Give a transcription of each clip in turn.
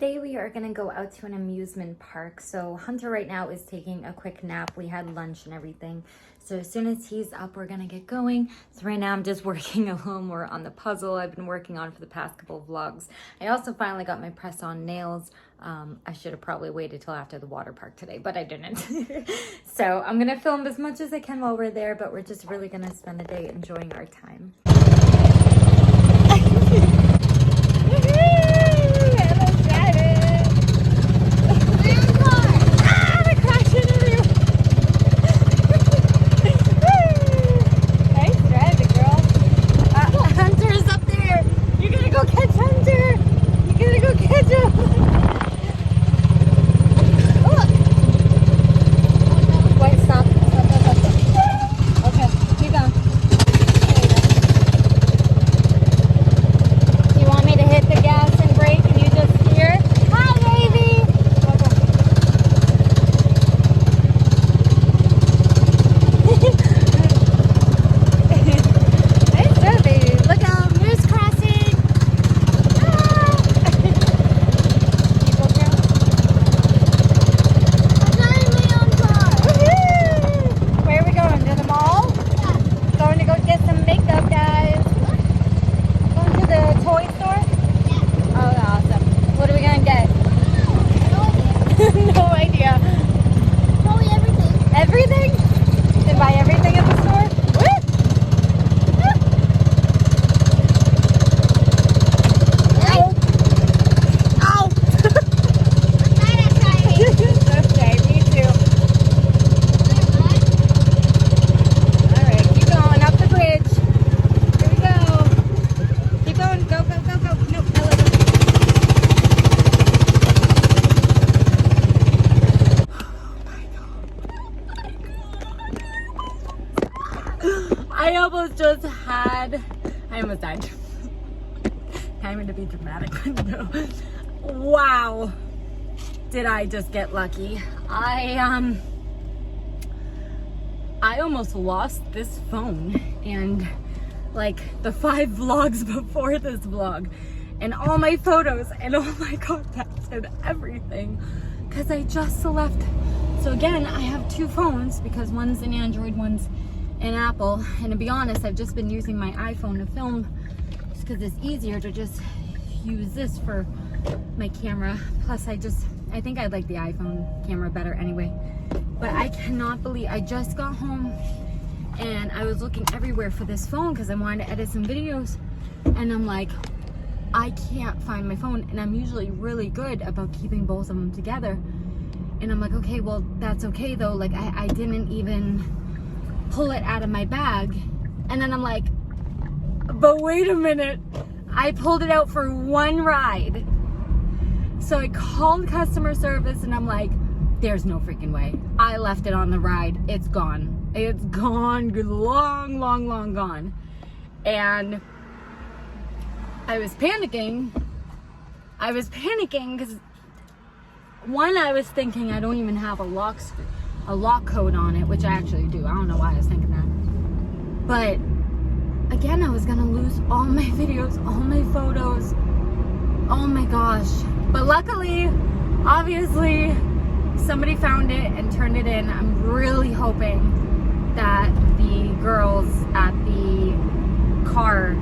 today we are gonna go out to an amusement park. So Hunter right now is taking a quick nap. We had lunch and everything. So as soon as he's up, we're gonna get going. So right now I'm just working a little more on the puzzle I've been working on for the past couple of vlogs. I also finally got my press-on nails. I should have probably waited till after the water park today, but I didn't. So I'm gonna film as much as I can while we're there, but we're just really gonna spend the day enjoying our time. I almost died. I'm going to be dramatic, but no. Wow. Did I just get lucky? I almost lost this phone and like the 5 vlogs before this vlog and all my photos and all my contacts and everything because I just left. So again, I have 2 phones because one's an Android, one's an Apple, and to be honest, I've just been using my iPhone to film just because it's easier to just use this for my camera. Plus I think I like the iPhone camera better anyway. But I cannot believe I just got home and I was looking everywhere for this phone because I wanted to edit some videos, and I'm like, I can't find my phone, and I'm usually really good about keeping both of them together. And I'm like, okay, well that's okay though, like I didn't even pull it out of my bag. And then I'm like, but wait a minute, I pulled it out for one ride. So I called customer service and I'm like, there's no freaking way. I left it on the ride. It's gone. It's gone. Long, long, long gone. And I was panicking. Because one, I was thinking I don't even have a lock code on it, which I actually do. I don't know why I was thinking that. But again, I was gonna lose all my videos, all my photos. Oh my gosh. But luckily, obviously, somebody found it and turned it in. I'm really hoping that the girls at the car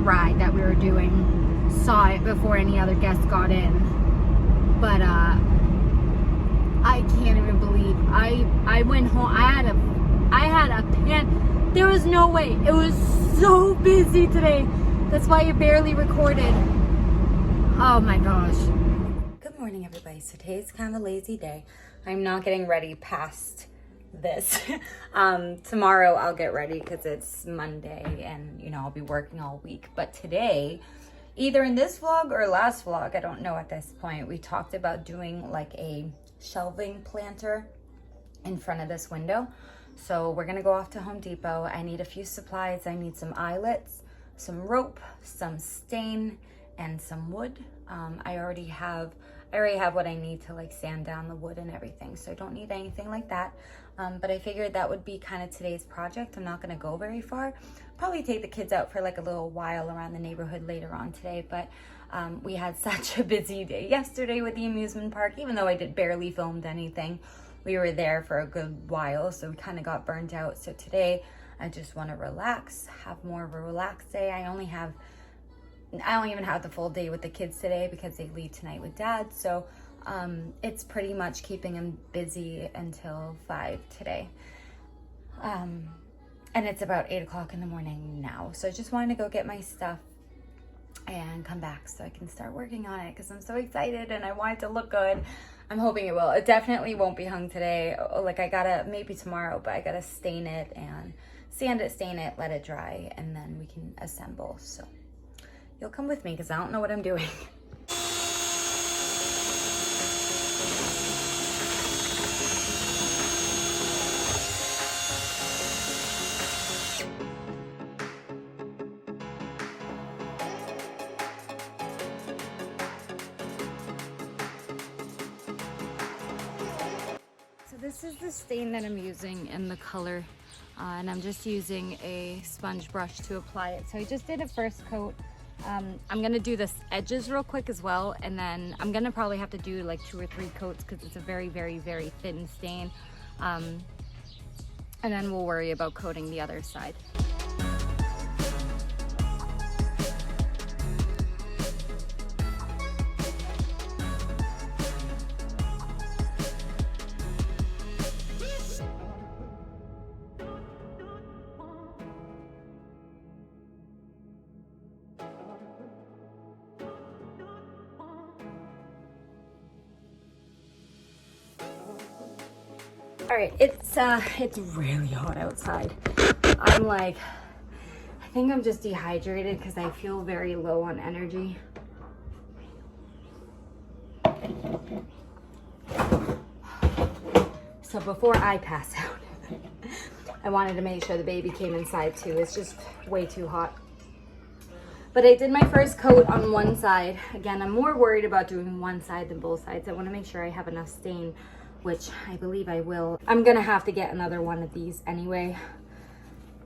ride that we were doing saw it before any other guests got in. But I can't even believe I went home. I had a pan. There was no way. It was so busy today. That's why I barely recorded. Oh my gosh. Good morning, everybody. So today's kind of a lazy day. I'm not getting ready past this. Tomorrow I'll get ready because it's Monday and you know I'll be working all week. But today, either in this vlog or last vlog, I don't know at this point, we talked about doing like a shelving planter in front of this window. So we're gonna go off to Home Depot. I need a few supplies. I need some eyelets, some rope, some stain, and some wood. I already have what I need to like sand down the wood and everything, so I don't need anything like that. But I figured that would be kind of today's project. I'm not gonna go very far. Probably take the kids out for like a little while around the neighborhood later on today, but We had such a busy day yesterday with the amusement park, even though I barely filmed anything. We were there for a good while, so we kind of got burnt out. So today I just want to relax, have more of a relaxed day. I don't even have the full day with the kids today because they leave tonight with dad. So it's pretty much keeping them busy until 5 today. And it's about 8 o'clock in the morning now. So I just wanted to go get my stuff and come back so I can start working on it because I'm so excited and I want it to look good. I'm hoping it will. It definitely won't be hung today. Like, I gotta, maybe tomorrow, but I gotta stain it and sand it, stain it, let it dry, and then we can assemble. So you'll come with me because I don't know what I'm doing. This is the stain that I'm using in the color, and I'm just using a sponge brush to apply it. So I just did a first coat. I'm gonna do the edges real quick as well, and then I'm gonna probably have to do like 2 or 3 coats because it's a very, very, very thin stain. And then we'll worry about coating the other side. All right, it's really hot outside. I'm like, I think I'm just dehydrated because I feel very low on energy. So before I pass out, I wanted to make sure the baby came inside too. It's just way too hot. But I did my first coat on one side. Again, I'm more worried about doing one side than both sides. I want to make sure I have enough stain, which I believe I will. I'm gonna have to get another one of these anyway.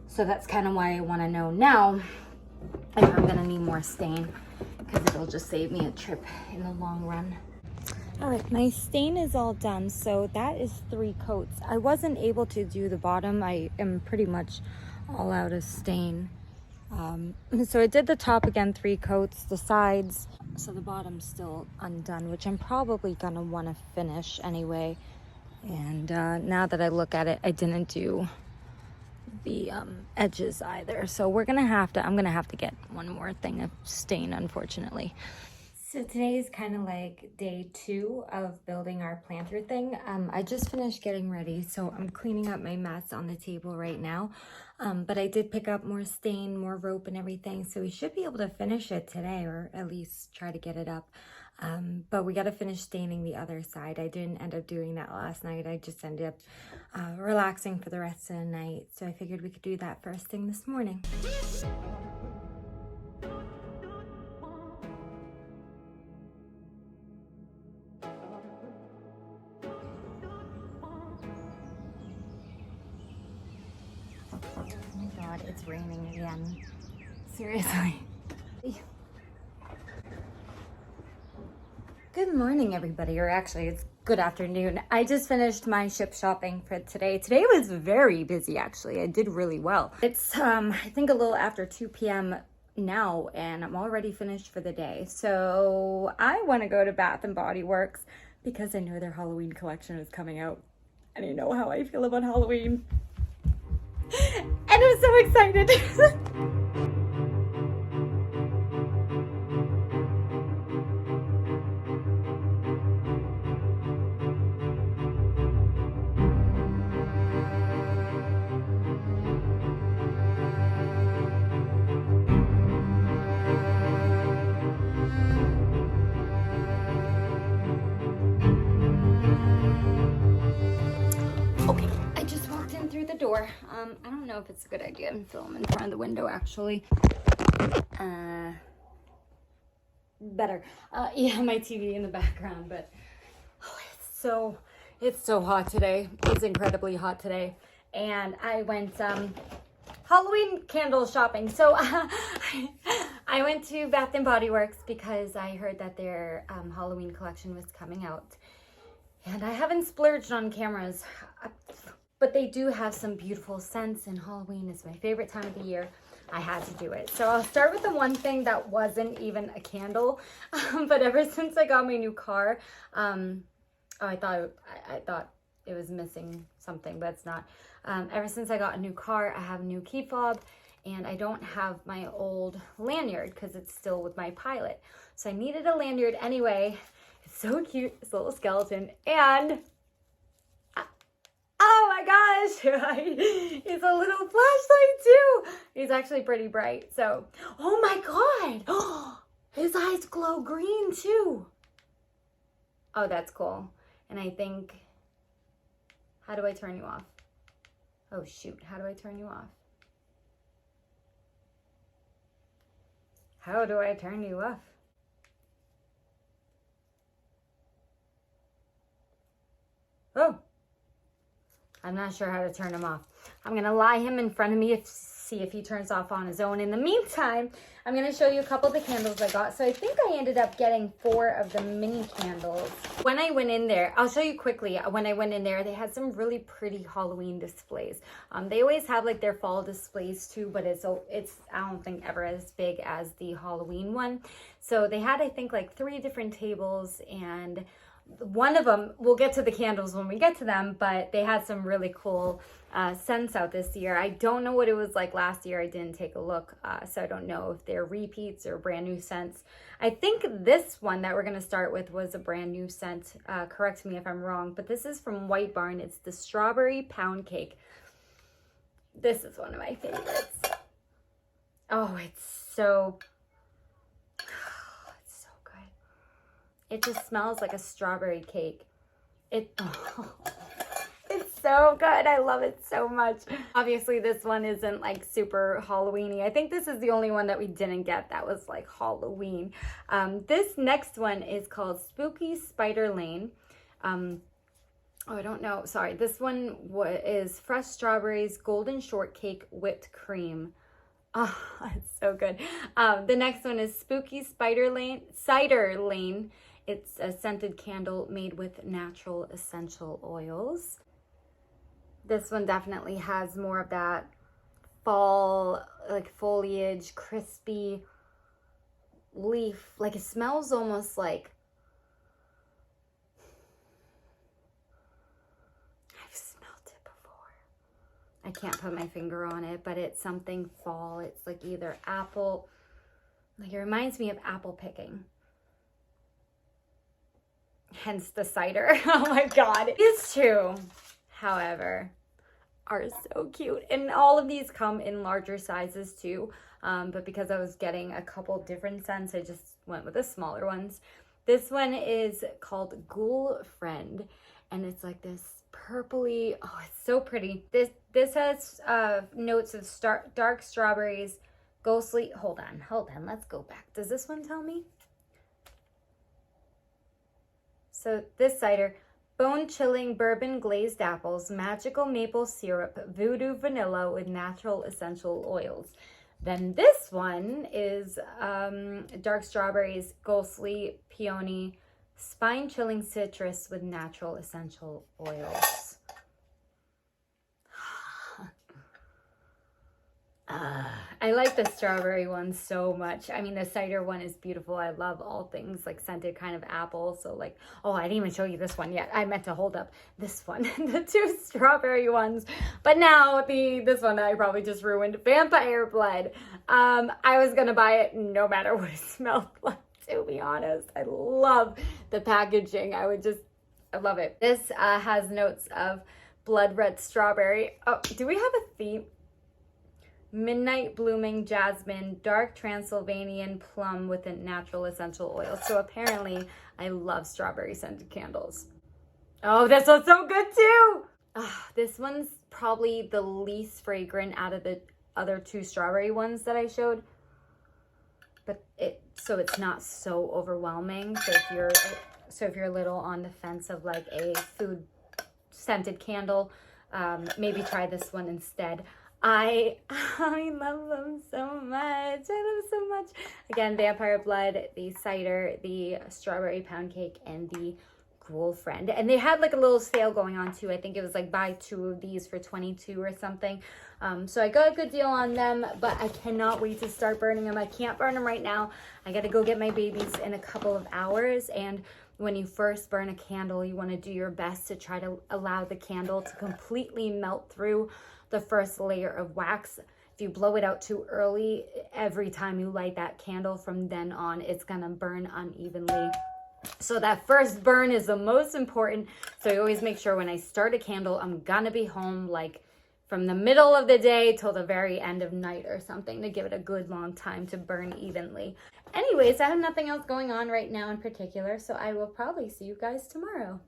So that's kind of why I want to know now if I'm gonna need more stain, because it'll just save me a trip in the long run. All right, my stain is all done. So that is 3 coats. I wasn't able to do the bottom. I am pretty much all out of stain. So I did the top again, 3 coats, the sides. So the bottom's still undone, which I'm probably gonna want to finish anyway. And now that I look at it, I didn't do the edges either. So I'm gonna have to get one more thing of stain, unfortunately. So today is kind of like day 2 of building our planter thing. I just finished getting ready, so I'm cleaning up my mess on the table right now. But I did pick up more stain, more rope and everything, so we should be able to finish it today, or at least try to get it up. But we got to finish staining the other side. I didn't end up doing that last night. I just ended up relaxing for the rest of the night. So I figured we could do that first thing this morning. Oh my God, it's raining again. Seriously. Good morning, everybody, or actually it's good afternoon. I just finished my ship shopping for today. Today was very busy, actually. I did really well. It's, I think a little after 2 p.m. now, and I'm already finished for the day. So I want to go to Bath & Body Works because I know their Halloween collection is coming out, and I know how I feel about Halloween. And I'm so excited. Okay, I just walked in through the door. I don't know if it's a good idea to film in front of the window, actually. Better. Yeah, my TV in the background, but oh, it's so hot today. It's incredibly hot today. And I went Halloween candle shopping. So I I went to Bath and Body Works because I heard that their Halloween collection was coming out. And I haven't splurged on cameras, but they do have some beautiful scents, and Halloween is my favorite time of the year. I had to do it. So I'll start with the one thing that wasn't even a candle, but ever since I got my new car, I thought it was missing something, but it's not. Ever since I got a new car, I have a new key fob, and I don't have my old lanyard because it's still with my Pilot. So I needed a lanyard anyway. It's so cute, this little skeleton, and oh my gosh, it's a little flashlight too. He's actually pretty bright. So, oh my God, his eyes glow green too. Oh, that's cool. And I think, how do I turn you off? Oh shoot, how do I turn you off? How do I turn you off? Oh, I'm not sure how to turn him off. I'm gonna lie him in front of me to see if he turns off on his own. In the meantime, I'm gonna show you a couple of the candles I got. So I think I ended up getting 4 of the mini candles. When I went in there, I'll show you quickly. When I went in there, they had some really pretty Halloween displays. They always have like their fall displays too, but it's I don't think ever as big as the Halloween one. So they had, I think, like 3 different tables, and one of them, we'll get to the candles when we get to them, but they had some really cool scents out this year. I don't know what it was like last year. I didn't take a look, so I don't know if they're repeats or brand new scents. I think this one that we're going to start with was a brand new scent. Correct me if I'm wrong, but this is from White Barn. It's the Strawberry Pound Cake. This is one of my favorites. Oh, it's so it just smells like a strawberry cake. It's so good. I love it so much. Obviously, this one isn't like super Halloween-y. I think this is the only one that we didn't get that was like Halloween. This next one is called Spooky Spider Lane. Oh, I don't know. Sorry. This one is fresh strawberries, golden shortcake, whipped cream. Oh, it's so good. The next one is Spooky Cider Lane. It's a scented candle made with natural essential oils. This one definitely has more of that fall, like foliage, crispy leaf. Like it smells almost like, I've smelled it before. I can't put my finger on it, but it's something fall. It's like either apple, like it reminds me of apple picking. Hence the cider. Oh my God. These two, however, are so cute. And all of these come in larger sizes too. But because I was getting a couple different scents, I just went with the smaller ones. This one is called Ghoul Friend. And it's like this purpley, oh, it's so pretty. This has notes of dark strawberries, ghostly, hold on, let's go back. Does this one tell me? So this cider, bone-chilling bourbon glazed apples, magical maple syrup, voodoo vanilla with natural essential oils. Then this one is dark strawberries, ghostly peony, spine-chilling citrus with natural essential oils. I like the strawberry one so much. I mean, the cider one is beautiful. I love all things like scented kind of apple. So like, oh, I didn't even show you this one yet. I meant to hold up this one, the 2 strawberry ones. But now this one I probably just ruined, Vampire Blood. I was going to buy it no matter what it smelled like, to be honest. I love the packaging. I love it. This has notes of blood red strawberry. Oh, do we have a theme? Midnight blooming jasmine, dark Transylvanian plum with a natural essential oil. So apparently I love strawberry scented candles. Oh, this one's so good too. This one's probably the least fragrant out of the other 2 strawberry ones that I showed. But so it's not so overwhelming. So if you're a little on the fence of like a food scented candle, maybe try this one instead. I love them so much. I love them so much. Again, Vampire Blood, the cider, the strawberry pound cake, and the girlfriend. And they had like a little sale going on too. I think it was like buy 2 of these for 22 or something. So I got a good deal on them, but I cannot wait to start burning them. I can't burn them right now. I got to go get my babies in a couple of hours. And when you first burn a candle, you want to do your best to try to allow the candle to completely melt through the first layer of wax. If you blow it out too early, every time you light that candle from then on, it's gonna burn unevenly. So that first burn is the most important. So I always make sure when I start a candle, I'm gonna be home like from the middle of the day till the very end of night or something to give it a good long time to burn evenly. Anyways, I have nothing else going on right now in particular, so I will probably see you guys tomorrow.